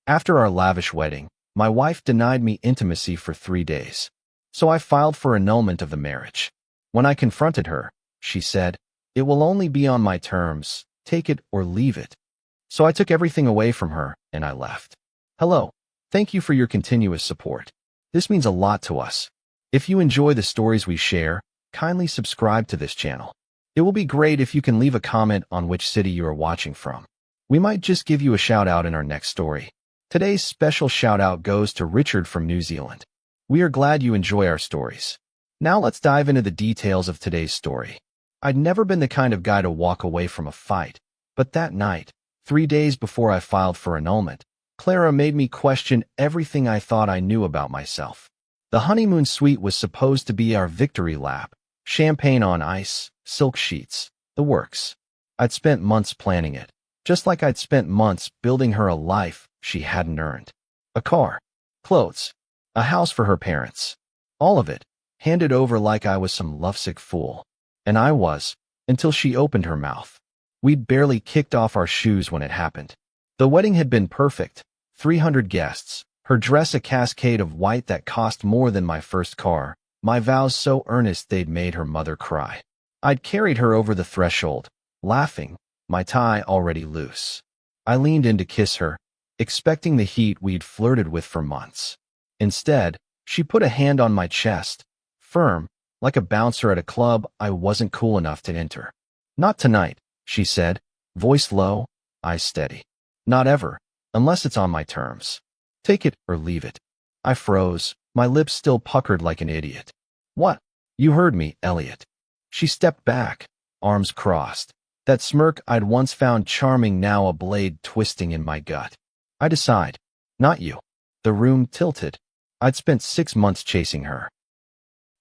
After our lavish wedding, my wife denied me intimacy for 3 days. So I filed for annulment of the marriage. When I confronted her, she said, "It will only be on my terms, take it or leave it." So I took everything away from her, and I left. Hello. Thank you for your continuous support. This means a lot to us. If you enjoy the stories we share, kindly subscribe to this channel. It will be great if you can leave a comment on which city you are watching from. We might just give you a shout out in our next story. Today's special shout out goes to Richard from New Zealand. We are glad you enjoy our stories. Now let's dive into the details of today's story. I'd never been the kind of guy to walk away from a fight, but that night, 3 days before I filed for annulment, Clara made me question everything I thought I knew about myself. The honeymoon suite was supposed to be our victory lap, champagne on ice, silk sheets, the works. I'd spent months planning it, just like I'd spent months building her a life she hadn't earned. A car, clothes, a house for her parents. All of it, handed over like I was some lovesick fool. And I was, until she opened her mouth. We'd barely kicked off our shoes when it happened. The wedding had been perfect, 300 guests, her dress a cascade of white that cost more than my first car, my vows so earnest they'd made her mother cry. I'd carried her over the threshold, laughing, my tie already loose. I leaned in to kiss her, expecting the heat we'd flirted with for months. Instead, she put a hand on my chest, firm, like a bouncer at a club I wasn't cool enough to enter. "Not tonight," she said, voice low, eyes steady. "Not ever, unless it's on my terms. Take it or leave it." I froze, my lips still puckered like an idiot. "What?" "You heard me, Elliot." She stepped back, arms crossed. That smirk I'd once found charming now a blade twisting in my gut. "I decide. Not you." The room tilted. I'd spent 6 months chasing her.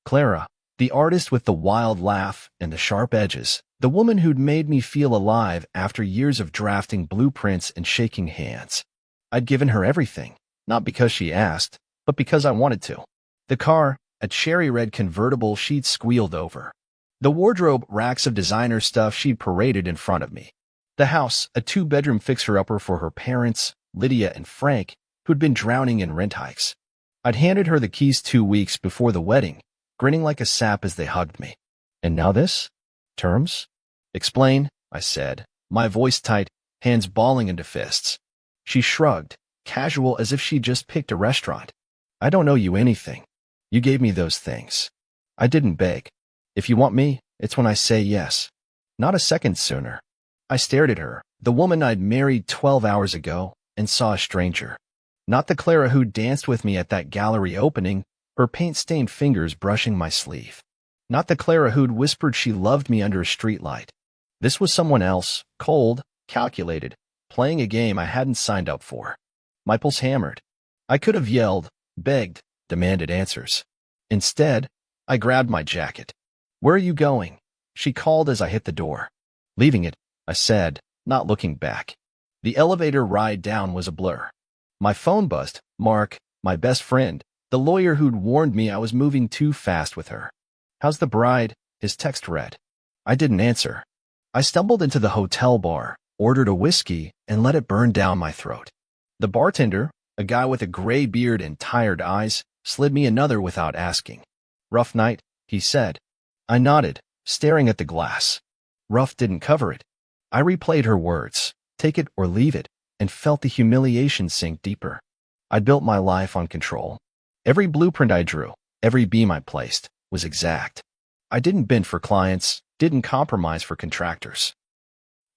Clara, the artist with the wild laugh and the sharp edges, the woman who'd made me feel alive after years of drafting blueprints and shaking hands. I'd given her everything, not because she asked, but because I wanted to. The car, a cherry red convertible she'd squealed over. The wardrobe, racks of designer stuff she'd paraded in front of me. The house, a 2-bedroom fixer-upper for her parents, Lydia and Frank, who'd been drowning in rent hikes. I'd handed her the keys 2 weeks before the wedding, grinning like a sap as they hugged me. "And now this? Terms?" "Explain," I said, my voice tight, hands balling into fists. She shrugged, casual as if she'd just picked a restaurant. "I don't owe you anything. You gave me those things. I didn't beg. If you want me, it's when I say yes. Not a second sooner." I stared at her, the woman I'd married 12 hours ago, and saw a stranger. Not the Clara who danced with me at that gallery opening, her paint-stained fingers brushing my sleeve. Not the Clara who'd whispered she loved me under a streetlight. This was someone else, cold, calculated, playing a game I hadn't signed up for. My pulse hammered. I could have yelled, begged, demanded answers. Instead, I grabbed my jacket. "Where are you going?" she called as I hit the door. "Leaving it," I said, not looking back. The elevator ride down was a blur. My phone buzzed. Mark, my best friend, the lawyer who'd warned me I was moving too fast with her. "How's the bride?" his text read. I didn't answer. I stumbled into the hotel bar, ordered a whiskey, and let it burn down my throat. The bartender, a guy with a gray beard and tired eyes, slid me another without asking. "Rough night," he said. I nodded, staring at the glass. Rough didn't cover it. I replayed her words, "Take it or leave it," and felt the humiliation sink deeper. I'd built my life on control. Every blueprint I drew, every beam I placed, was exact. I didn't bend for clients, didn't compromise for contractors.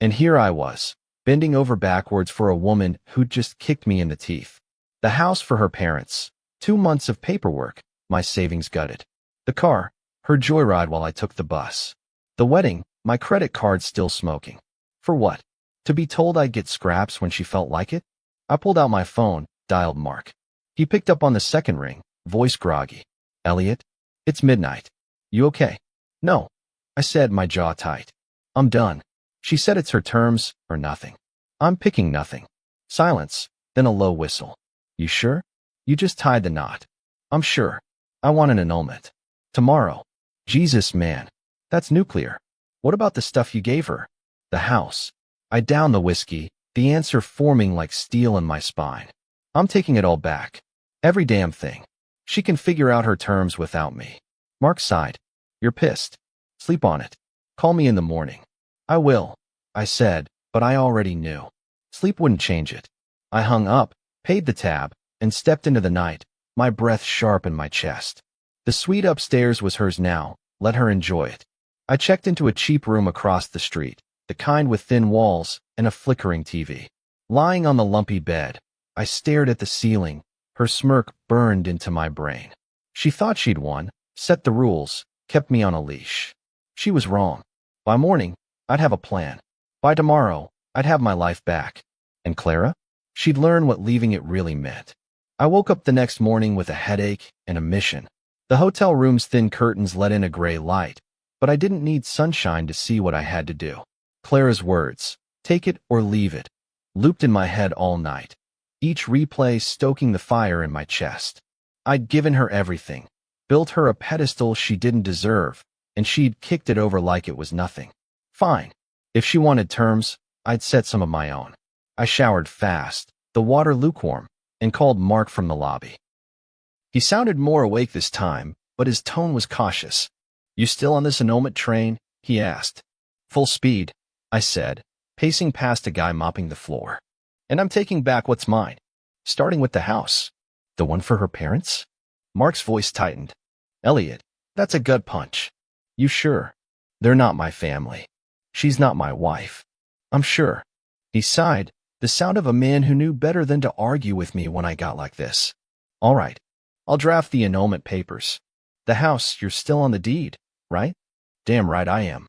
And here I was, bending over backwards for a woman who'd just kicked me in the teeth. The house for her parents, 2 months of paperwork, my savings gutted. The car, her joyride while I took the bus. The wedding, my credit card still smoking. For what? To be told I'd get scraps when she felt like it? I pulled out my phone, dialed Mark. He picked up on the second ring, voice groggy. "Elliot, it's midnight. You okay?" "No," I said, my jaw tight. "I'm done." She said it's her terms or nothing. I'm picking nothing. Silence, then a low whistle. "You sure? You just tied the knot." "I'm sure. I want an annulment. Tomorrow." "Jesus, man. That's nuclear. What about the stuff you gave her?" "The house." I downed the whiskey, the answer forming like steel in my spine. I'm taking it all back. Every damn thing. She can figure out her terms without me. Mark sighed. You're pissed. Sleep on it. Call me in the morning. I will, I said, but I already knew. Sleep wouldn't change it. I hung up, paid the tab, and stepped into the night, my breath sharp in my chest. The suite upstairs was hers now. Let her enjoy it. I checked into a cheap room across the street, the kind with thin walls and a flickering TV. Lying on the lumpy bed, I stared at the ceiling. Her smirk burned into my brain. She thought she'd won, set the rules, kept me on a leash. She was wrong. By morning, I'd have a plan. By tomorrow, I'd have my life back. And Clara? She'd learn what leaving it really meant. I woke up the next morning with a headache and a mission. The hotel room's thin curtains let in a gray light, but I didn't need sunshine to see what I had to do. Clara's words, take it or leave it, looped in my head all night, each replay stoking the fire in my chest. I'd given her everything, built her a pedestal she didn't deserve, and she'd kicked it over like it was nothing. Fine. If she wanted terms, I'd set some of my own. I showered fast, the water lukewarm, and called Mark from the lobby. He sounded more awake this time, but his tone was cautious. You still on this annulment train? He asked. Full speed, I said, pacing past a guy mopping the floor. And I'm taking back what's mine, starting with the house. The one for her parents? Mark's voice tightened. Elliot, that's a gut punch. You sure? They're not my family. She's not my wife. I'm sure. He sighed, the sound of a man who knew better than to argue with me when I got like this. All right. I'll draft the annulment papers. The house, you're still on the deed, right? Damn right I am.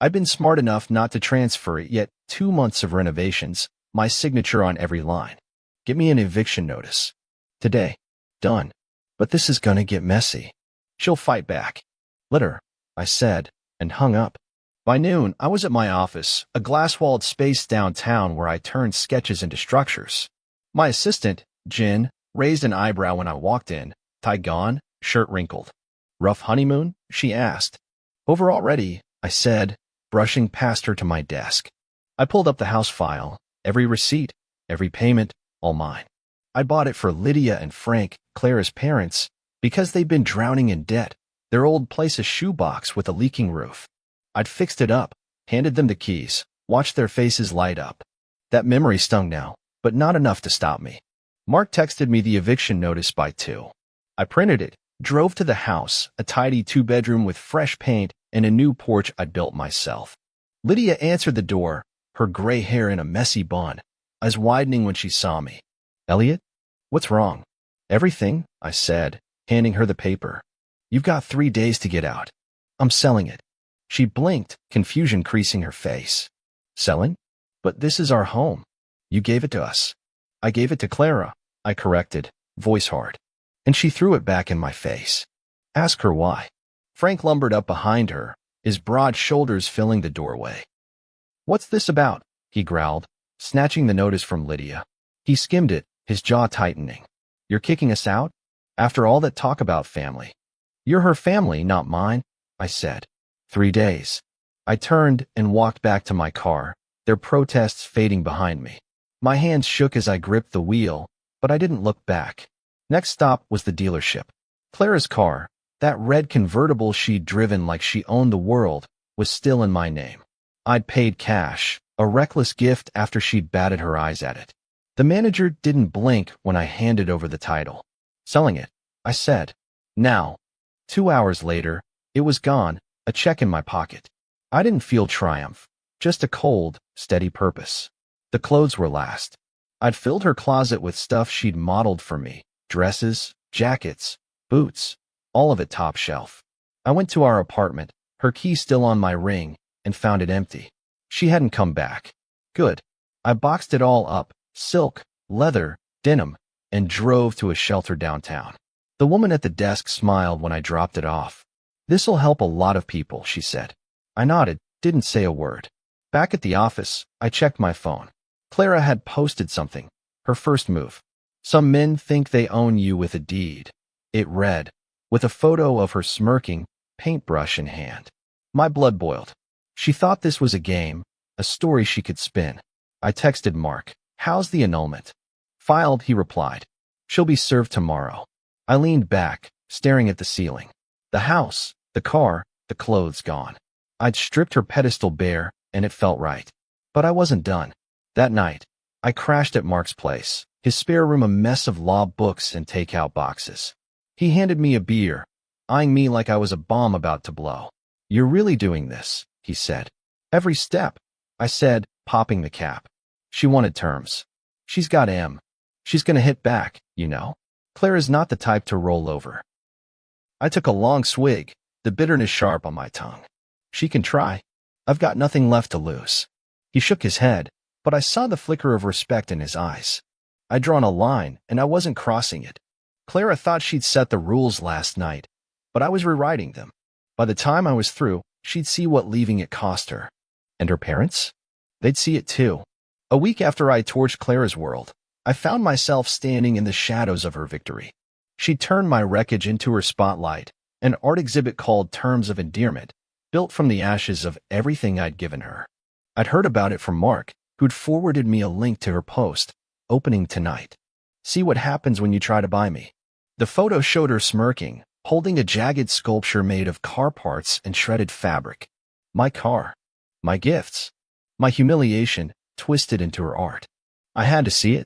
I've been smart enough not to transfer it yet. 2 months of renovations, my signature on every line. Get me an eviction notice. Today. Done. But this is gonna get messy. She'll fight back. Let her, I said, and hung up. By noon, I was at my office, a glass-walled space downtown where I turned sketches into structures. My assistant, Jen, raised an eyebrow when I walked in, tie gone, shirt wrinkled. Rough honeymoon? She asked. Over already, I said, brushing past her to my desk. I pulled up the house file, every receipt, every payment, all mine. I bought it for Lydia and Frank, Clara's parents, because they'd been drowning in debt, their old place a shoebox with a leaking roof. I'd fixed it up, handed them the keys, watched their faces light up. That memory stung now, but not enough to stop me. Mark texted me the eviction notice by 2. I printed it, drove to the house, a tidy 2-bedroom with fresh paint and a new porch I'd built myself. Lydia answered the door, her gray hair in a messy bun, eyes widening when she saw me. Elliot? What's wrong? Everything, I said, handing her the paper. You've got 3 days to get out. I'm selling it. She blinked, confusion creasing her face. Selling? But this is our home. You gave it to us. I gave it to Clara, I corrected, voice hard. And she threw it back in my face. Ask her why. Frank lumbered up behind her, his broad shoulders filling the doorway. What's this about? He growled, snatching the notice from Lydia. He skimmed it, his jaw tightening. You're kicking us out? After all that talk about family. You're her family, not mine, I said. 3 days. I turned and walked back to my car, their protests fading behind me. My hands shook as I gripped the wheel, but I didn't look back. Next stop was the dealership. Clara's car, that red convertible she'd driven like she owned the world, was still in my name. I'd paid cash, a reckless gift after she'd batted her eyes at it. The manager didn't blink when I handed over the title. Selling it, I said. Now. 2 hours later, it was gone, a check in my pocket. I didn't feel triumph, just a cold, steady purpose. The clothes were last. I'd filled her closet with stuff she'd modeled for me, dresses, jackets, boots, all of it top shelf. I went to our apartment, her key still on my ring, and found it empty. She hadn't come back. Good. I boxed it all up, silk, leather, denim, and drove to a shelter downtown. The woman at the desk smiled when I dropped it off. This'll help a lot of people, she said. I nodded, didn't say a word. Back at the office, I checked my phone. Clara had posted something, her first move. Some men think they own you with a deed. It read, with a photo of her smirking, paintbrush in hand. My blood boiled. She thought this was a game, a story she could spin. I texted Mark, how's the annulment? Filed, he replied. She'll be served tomorrow. I leaned back, staring at the ceiling. The house, the car, the clothes gone. I'd stripped her pedestal bare, and it felt right. But I wasn't done. That night, I crashed at Mark's place, his spare room a mess of law books and takeout boxes. He handed me a beer, eyeing me like I was a bomb about to blow. "You're really doing this," he said. "Every step," I said, popping the cap. She wanted terms. She's got M. She's gonna hit back, you know. Clara's not the type to roll over. I took a long swig, the bitterness sharp on my tongue. She can try. I've got nothing left to lose. He shook his head, but I saw the flicker of respect in his eyes. I'd drawn a line, and I wasn't crossing it. Clara thought she'd set the rules last night, but I was rewriting them. By the time I was through, she'd see what leaving it cost her. And her parents? They'd see it too. A week after I torched Clara's world, I found myself standing in the shadows of her victory. She turned my wreckage into her spotlight, an art exhibit called Terms of Endearment, built from the ashes of everything I'd given her. I'd heard about it from Mark, who'd forwarded me a link to her post, opening tonight. "See what happens when you try to buy me." The photo showed her smirking, holding a jagged sculpture made of car parts and shredded fabric. My car. My gifts. My humiliation, twisted into her art. I had to see it.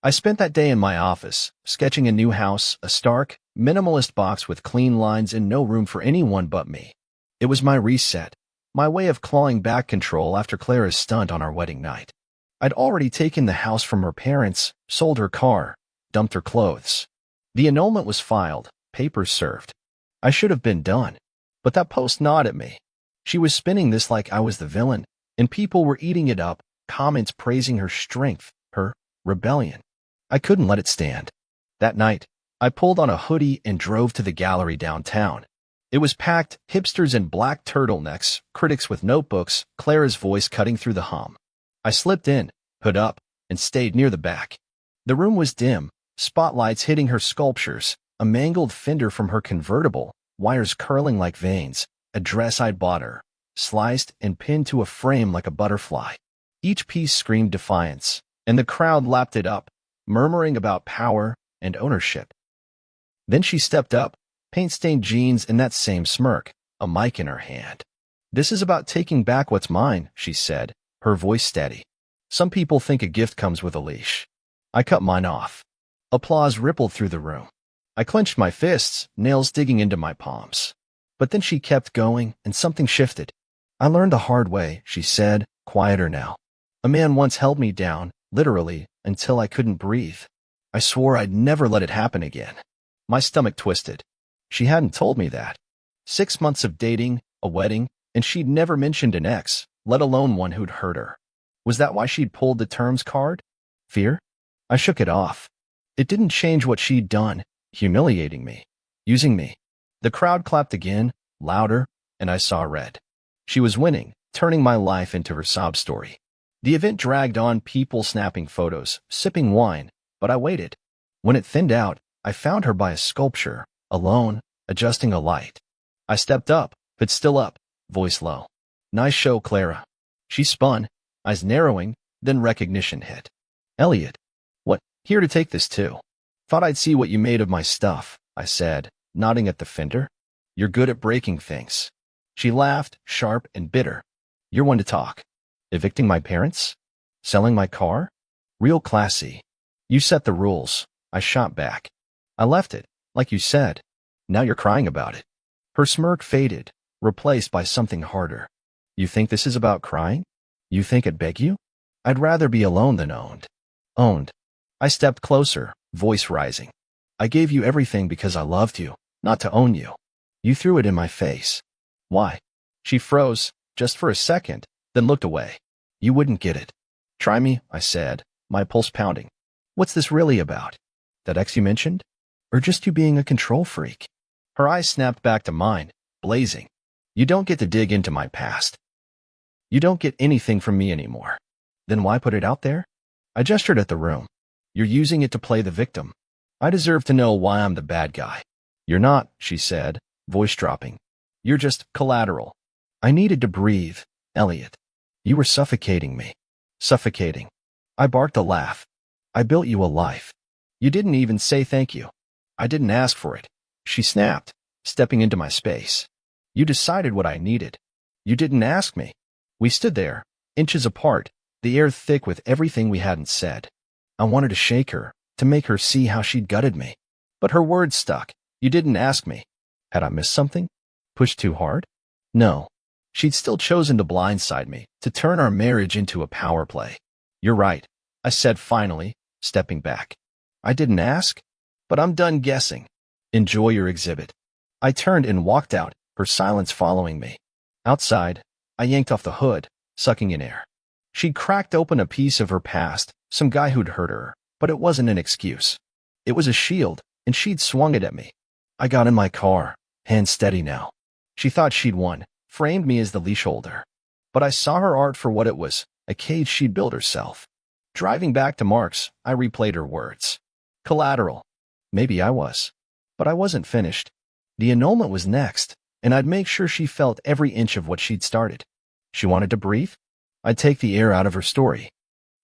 I spent that day in my office, sketching a new house, a stark, minimalist box with clean lines and no room for anyone but me. It was my reset, my way of clawing back control after Clara's stunt on our wedding night. I'd already taken the house from her parents, sold her car, dumped her clothes. The annulment was filed, papers served. I should have been done. But that post gnawed at me. She was spinning this like I was the villain, and people were eating it up, comments praising her strength, her rebellion. I couldn't let it stand. That night, I pulled on a hoodie and drove to the gallery downtown. It was packed, hipsters in black turtlenecks, critics with notebooks, Clara's voice cutting through the hum. I slipped in, hood up, and stayed near the back. The room was dim, spotlights hitting her sculptures, a mangled fender from her convertible, wires curling like veins, a dress I'd bought her, sliced and pinned to a frame like a butterfly. Each piece screamed defiance, and the crowd lapped it up, murmuring about power and ownership. Then she stepped up, paint-stained jeans and that same smirk, a mic in her hand. "This is about taking back what's mine," she said, her voice steady. "Some people think a gift comes with a leash." I cut mine off. Applause rippled through the room. I clenched my fists, nails digging into my palms. But then she kept going, and something shifted. "I learned the hard way," she said, quieter now. "A man once held me down, literally, until I couldn't breathe. I swore I'd never let it happen again." My stomach twisted. She hadn't told me that. 6 months of dating, a wedding, and she'd never mentioned an ex, let alone one who'd hurt her. Was that why she'd pulled the terms card? Fear? I shook it off. It didn't change what she'd done, humiliating me, using me. The crowd clapped again, louder, and I saw red. She was winning, turning my life into her sob story. The event dragged on, people snapping photos, sipping wine, but I waited. When it thinned out, I found her by a sculpture, alone, adjusting a light. I stepped up, but still up, voice low. "Nice show, Clara." She spun, eyes narrowing, then recognition hit. "Elliot. What, here to take this too?" "Thought I'd see what you made of my stuff," I said, nodding at the fender. "You're good at breaking things." She laughed, sharp and bitter. "You're one to talk. Evicting my parents? Selling my car? Real classy. You set the rules." I shot back. "I left it, like you said. Now you're crying about it." Her smirk faded, replaced by something harder. "You think this is about crying? You think I'd beg you? I'd rather be alone than owned." Owned. I stepped closer, voice rising. "I gave you everything because I loved you, not to own you. You threw it in my face." "Why?" She froze, just for a second, then looked away. "You wouldn't get it." "Try me," I said, my pulse pounding. "What's this really about? That ex you mentioned? Or just you being a control freak?" Her eyes snapped back to mine, blazing. "You don't get to dig into my past. You don't get anything from me anymore. Then why put it out there?" I gestured at the room. "You're using it to play the victim. I deserve to know why I'm the bad guy." "You're not," she said, voice dropping. "You're just collateral." I needed to breathe, Elliot. You were suffocating me. Suffocating. I barked a laugh. "I built you a life. You didn't even say thank you. I didn't ask for it, she snapped, stepping into my space. You decided what I needed. You didn't ask me. We stood there, inches apart, the air thick with everything we hadn't said. I wanted to shake her, to make her see how she'd gutted me. But her words stuck. You didn't ask me. Had I missed something? Pushed too hard? No. She'd still chosen to blindside me, to turn our marriage into a power play. You're right, I said finally, stepping back. I didn't ask, but I'm done guessing. Enjoy your exhibit. I turned and walked out, her silence following me. Outside, I yanked off the hood, sucking in air. She'd cracked open a piece of her past, some guy who'd hurt her, but it wasn't an excuse. It was a shield, and she'd swung it at me. I got in my car, hands steady now. She thought she'd won, framed me as the leash holder. But I saw her art for what it was, a cage she'd built herself. Driving back to Mark's, I replayed her words. Collateral. Maybe I was. But I wasn't finished. The annulment was next, and I'd make sure she felt every inch of what she'd started. She wanted to breathe? I'd take the air out of her story.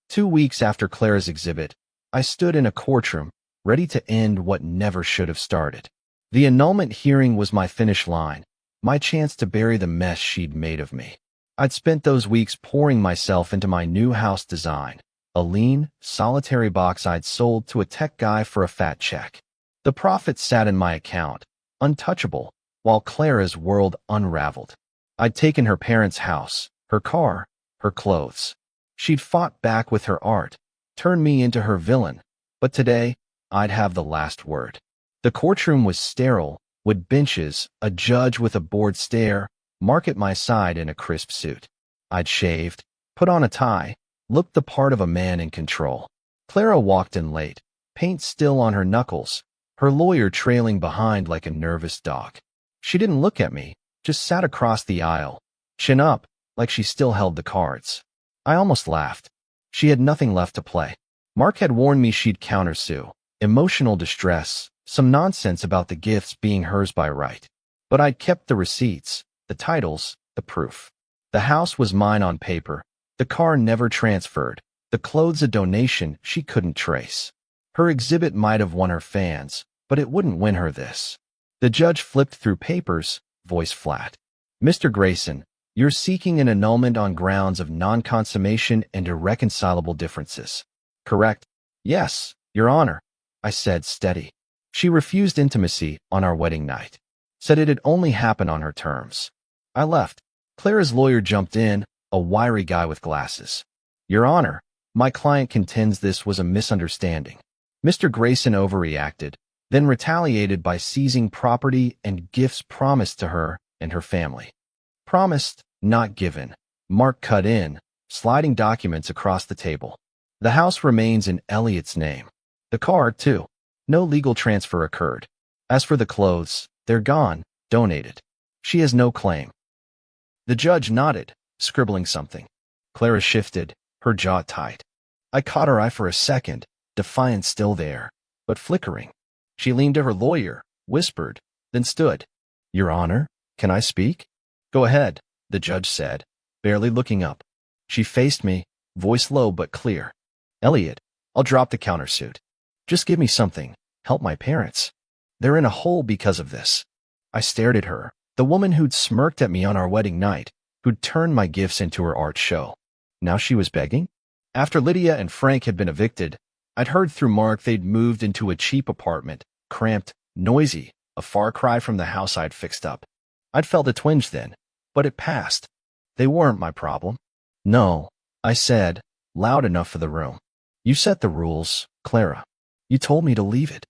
2 weeks after Clara's exhibit, I stood in a courtroom, ready to end what never should have started. The annulment hearing was my finish line, my chance to bury the mess she'd made of me. I'd spent those weeks pouring myself into my new house design, a lean, solitary box I'd sold to a tech guy for a fat check. The profits sat in my account, untouchable, while Clara's world unraveled. I'd taken her parents' house, her car, her clothes. She'd fought back with her art, turned me into her villain, but today, I'd have the last word. The courtroom was sterile, wood benches, a judge with a bored stare, Mark at my side in a crisp suit. I'd shaved, put on a tie, looked the part of a man in control. Clara walked in late, paint still on her knuckles, her lawyer trailing behind like a nervous dog. She didn't look at me, just sat across the aisle, chin up, like she still held the cards. I almost laughed. She had nothing left to play. Mark had warned me she'd countersue, emotional distress, some nonsense about the gifts being hers by right. But I'd kept the receipts, the titles, the proof. The house was mine on paper, the car never transferred, the clothes a donation she couldn't trace. Her exhibit might have won her fans, but it wouldn't win her this. The judge flipped through papers, voice flat. Mr. Grayson, you're seeking an annulment on grounds of non-consummation and irreconcilable differences. Correct? Yes, Your Honor, I said steady. She refused intimacy on our wedding night. Said it'd only happen on her terms. I left. Clara's lawyer jumped in, a wiry guy with glasses. Your Honor, my client contends this was a misunderstanding. Mr. Grayson overreacted, then retaliated by seizing property and gifts promised to her and her family. Promised, not given. Mark cut in, sliding documents across the table. The house remains in Elliot's name. The car, too. No legal transfer occurred. As for the clothes, they're gone, donated. She has no claim. The judge nodded, scribbling something. Clara shifted, her jaw tight. I caught her eye for a second, defiance still there, but flickering. She leaned to her lawyer, whispered, then stood. Your Honor, can I speak? Go ahead, the judge said, barely looking up. She faced me, voice low but clear. Elliot, I'll drop the countersuit. Just give me something, help my parents. They're in a hole because of this. I stared at her, the woman who'd smirked at me on our wedding night, who'd turned my gifts into her art show. Now she was begging? After Lydia and Frank had been evicted, I'd heard through Mark they'd moved into a cheap apartment, cramped, noisy, a far cry from the house I'd fixed up. I'd felt a twinge then, but it passed. They weren't my problem. No, I said, loud enough for the room. You set the rules, Clara. You told me to leave it.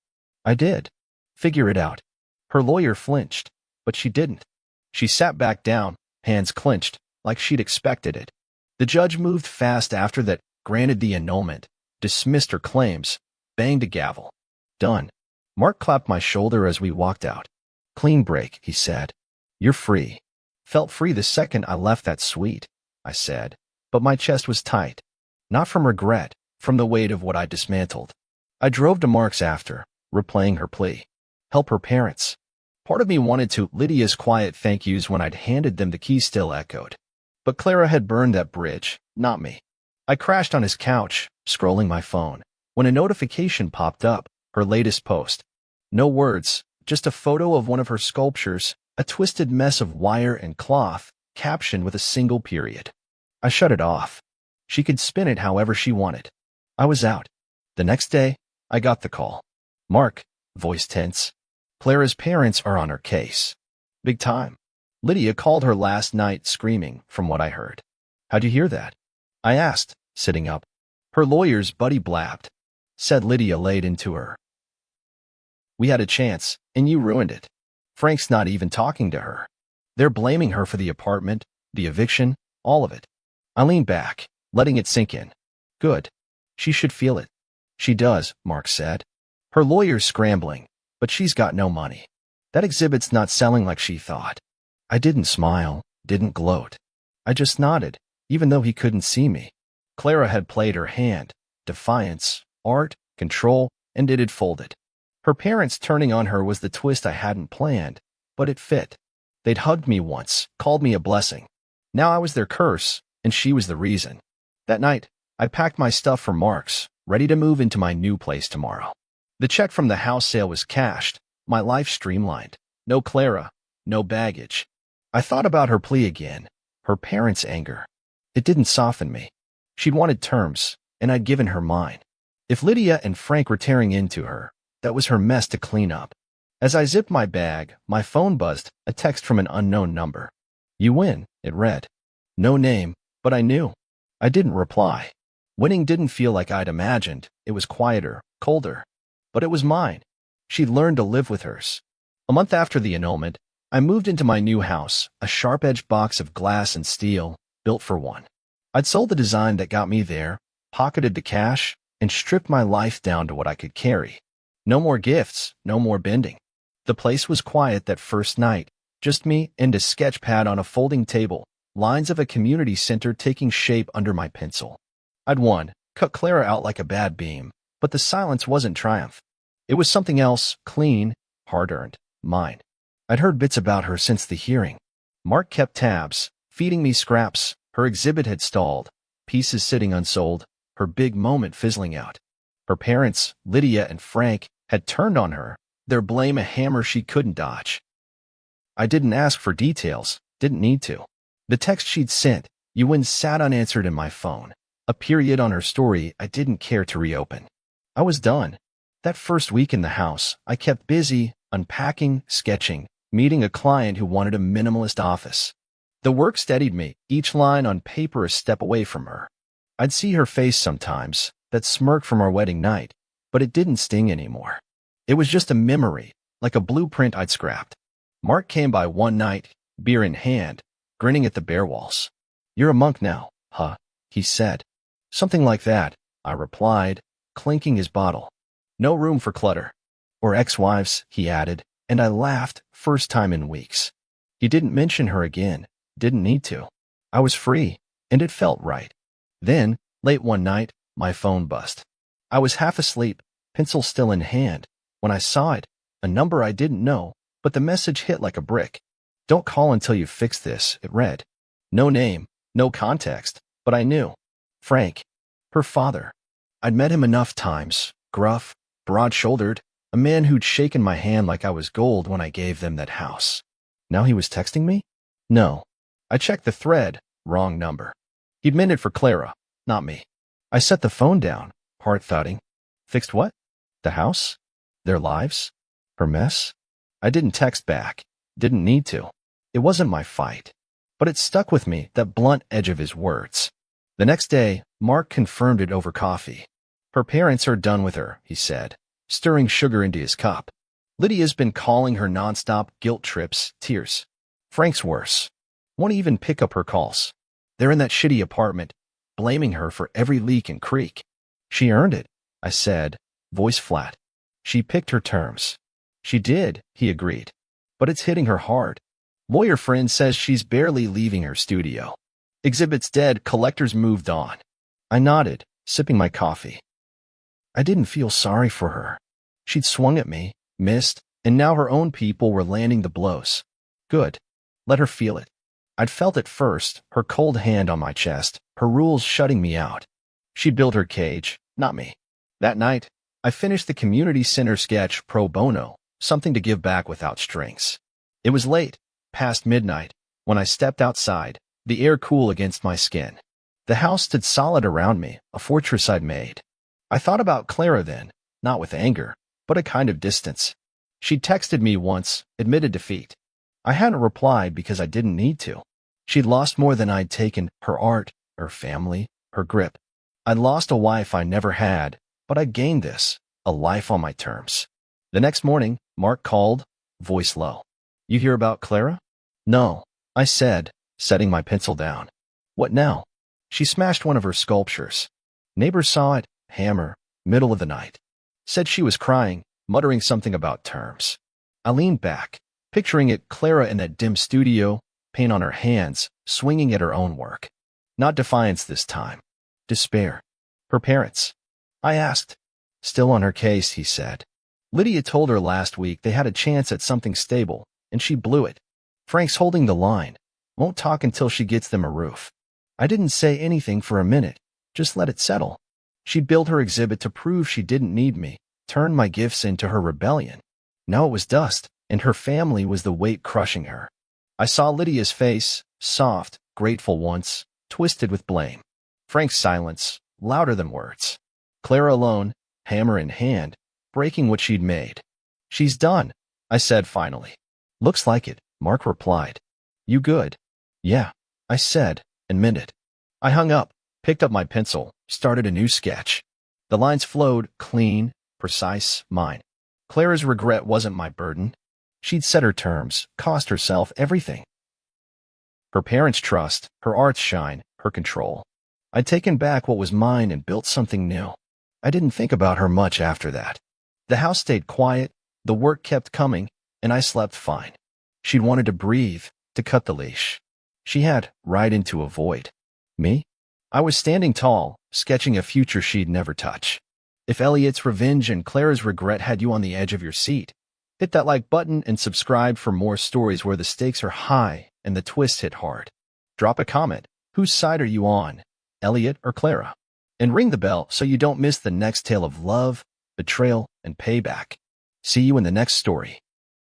I did. Figure it out. Her lawyer flinched, but she didn't. She sat back down, hands clenched, like she'd expected it. The judge moved fast after that, granted the annulment, dismissed her claims, banged a gavel. Done. Mark clapped my shoulder as we walked out. Clean break, he said. You're free. Felt free the second I left that suite, I said, but my chest was tight. Not from regret, from the weight of what I dismantled. I drove to Mark's after, replaying her plea. Help her parents. Part of me wanted to. Lydia's quiet thank yous when I'd handed them the keys still echoed. But Clara had burned that bridge, not me. I crashed on his couch, scrolling my phone, when a notification popped up, Her latest post. No words, just a photo of one of her sculptures, a twisted mess of wire and cloth, captioned with a single period. I shut it off. She could spin it however she wanted. I was out. The next day, I got the call. Mark, voice tense. Clara's parents are on her case. Big time. Lydia called her last night screaming, from what I heard. How'd you hear that? I asked, sitting up. Her lawyer's buddy blabbed. Said Lydia laid into her. We had a chance, and you ruined it. Frank's not even talking to her. They're blaming her for the apartment, the eviction, all of it. I leaned back, letting it sink in. Good. She should feel it. She does, Mark said. Her lawyer's scrambling, but she's got no money. That exhibit's not selling like she thought. I didn't smile, didn't gloat. I just nodded, even though he couldn't see me. Clara had played her hand. Defiance, art, control, and it had folded. Her parents turning on her was the twist I hadn't planned, but it fit. They'd hugged me once, called me a blessing. Now I was their curse, and she was the reason. That night, I packed my stuff for Mark's, ready to move into my new place tomorrow. The check from the house sale was cashed, my life streamlined. No Clara, no baggage. I thought about her plea again, her parents' anger. It didn't soften me. She'd wanted terms, and I'd given her mine. If Lydia and Frank were tearing into her, that was her mess to clean up. As I zipped my bag, my phone buzzed, a text from an unknown number. You win, it read. No name, but I knew. I didn't reply. Winning didn't feel like I'd imagined. It was quieter, colder. But it was mine. She'd learned to live with hers. A month after the annulment, I moved into my new house, a sharp-edged box of glass and steel, built for one. I'd sold the design that got me there, pocketed the cash, and stripped my life down to what I could carry. No more gifts, no more bending. The place was quiet that first night, just me and a sketch pad on a folding table, lines of a community center taking shape under my pencil. I'd won, cut Clara out like a bad beam, but the silence wasn't triumph. It was something else, clean, hard-earned, mine. I'd heard bits about her since the hearing. Mark kept tabs, feeding me scraps. Her exhibit had stalled, pieces sitting unsold, her big moment fizzling out. Her parents, Lydia and Frank, had turned on her, their blame a hammer she couldn't dodge. I didn't ask for details, didn't need to. The text she'd sent, you win, sat unanswered in my phone. A period on her story I didn't care to reopen. I was done. That first week in the house, I kept busy, unpacking, sketching, meeting a client who wanted a minimalist office. The work steadied me, each line on paper a step away from her. I'd see her face sometimes, that smirk from our wedding night, but it didn't sting anymore. It was just a memory, like a blueprint I'd scrapped. Mark came by one night, beer in hand, grinning at the bare walls. You're a monk now, huh? He said. Something like that, I replied, clinking his bottle. No room for clutter. Or ex-wives, he added, and I laughed, first time in weeks. He didn't mention her again, didn't need to. I was free, and it felt right. Then, late one night, my phone buzzed. I was half asleep, pencil still in hand, when I saw it, a number I didn't know, but the message hit like a brick. Don't call until you fix this, it read. No name, no context, but I knew. Frank, her father. I'd met him enough times, gruff, broad-shouldered, a man who'd shaken my hand like I was gold when I gave them that house. Now he was texting me? No. I checked the thread, wrong number. He'd meant it for Clara, not me. I set the phone down, heart thudding. Fixed what? The house? Their lives? Her mess? I didn't text back. Didn't need to. It wasn't my fight. But it stuck with me, that blunt edge of his words. The next day, Mark confirmed it over coffee. Her parents are done with her, he said, stirring sugar into his cup. Lydia's been calling her nonstop, guilt trips, tears. Frank's worse. Won't even pick up her calls. They're in that shitty apartment, blaming her for every leak and creak. She earned it, I said, voice flat. She picked her terms. She did, he agreed. But it's hitting her hard. Lawyer friend says she's barely leaving her studio. Exhibit's dead, collectors moved on. I nodded, sipping my coffee. I didn't feel sorry for her. She'd swung at me, missed, and now her own people were landing the blows. Good. Let her feel it. I'd felt it first, her cold hand on my chest, her rules shutting me out. She'd built her cage, not me. That night, I finished the community center sketch pro bono, something to give back without strings. It was late, past midnight, when I stepped outside, the air cool against my skin. The house stood solid around me, a fortress I'd made. I thought about Clara then, not with anger, but a kind of distance. She'd texted me once, admitted defeat. I hadn't replied because I didn't need to. She'd lost more than I'd taken, her art, her family, her grip. I'd lost a wife I never had, but I'd gained this, a life on my terms. The next morning, Mark called, voice low. "You hear about Clara?" "No," I said, setting my pencil down. "What now?" "She smashed one of her sculptures. Neighbors saw it, hammer, middle of the night. Said she was crying, muttering something about terms." I leaned back, picturing it Clara in that dim studio, paint on her hands, swinging at her own work. Not defiance this time. Despair. "Her parents?" I asked. "Still on her case," he said. "Lydia told her last week they had a chance at something stable, and she blew it. Frank's holding the line. Won't talk until she gets them a roof." I didn't say anything for a minute, just let it settle. She'd built her exhibit to prove she didn't need me, turned my gifts into her rebellion. Now it was dust, and her family was the weight crushing her. I saw Lydia's face, soft, grateful once, twisted with blame. Frank's silence, louder than words. Clara alone, hammer in hand, breaking what she'd made. "She's done," I said finally. "Looks like it," Mark replied. "You good?" "Yeah," I said, and meant it. I hung up, picked up my pencil, started a new sketch. The lines flowed, clean, precise, mine. Clara's regret wasn't my burden. She'd set her terms, cost herself everything. Her parents' trust, her art's shine, her control. I'd taken back what was mine and built something new. I didn't think about her much after that. The house stayed quiet, the work kept coming, and I slept fine. She'd wanted to breathe, to cut the leash. She had, right into a void. Me? I was standing tall, sketching a future she'd never touch. If Elliot's revenge and Clara's regret had you on the edge of your seat, hit that like button and subscribe for more stories where the stakes are high and the twists hit hard. Drop a comment. Whose side are you on, Elliot or Clara? And ring the bell so you don't miss the next tale of love, betrayal, and payback. See you in the next story.